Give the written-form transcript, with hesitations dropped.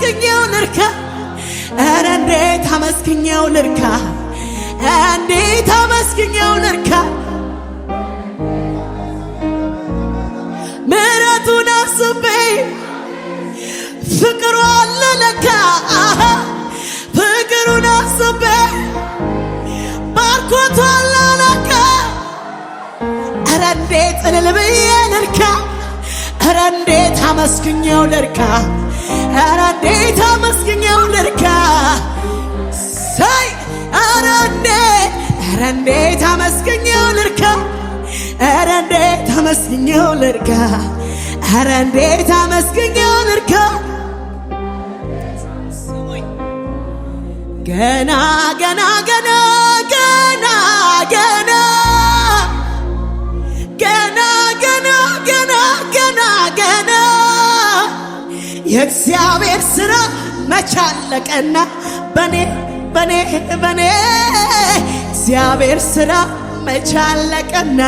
አመስግኜው ልርካ ኧረ እንዴት አመስግኜው ልርካ እንዴት አመስግኜው ልርካ ምሕረቱን አስቤ ፍቅሩ አለ ለካ ፍቅሩን አስቤ ባርኮቱ አለ ለካ ኧረ እንዴት እልል ብዬ ልርካ ኧረ እንዴት አመስግኜው ልርካ ኧረ እንዴት አመስግኜው ልርካ ሳይ ኧረ እንዴት አመስግኜው ልርካ ኧረ እንዴት አመስግኜው ልርካ ኧረ እንዴት አመስግኜው ልርካ ገና ገና ገና ገና ገና ገና ገና ገና ገና ገና የእግዚአብሔር ሥራ መች አለቀና በኔ በኔ በኔ እግዚአብሔር ሥራ መች አለቀና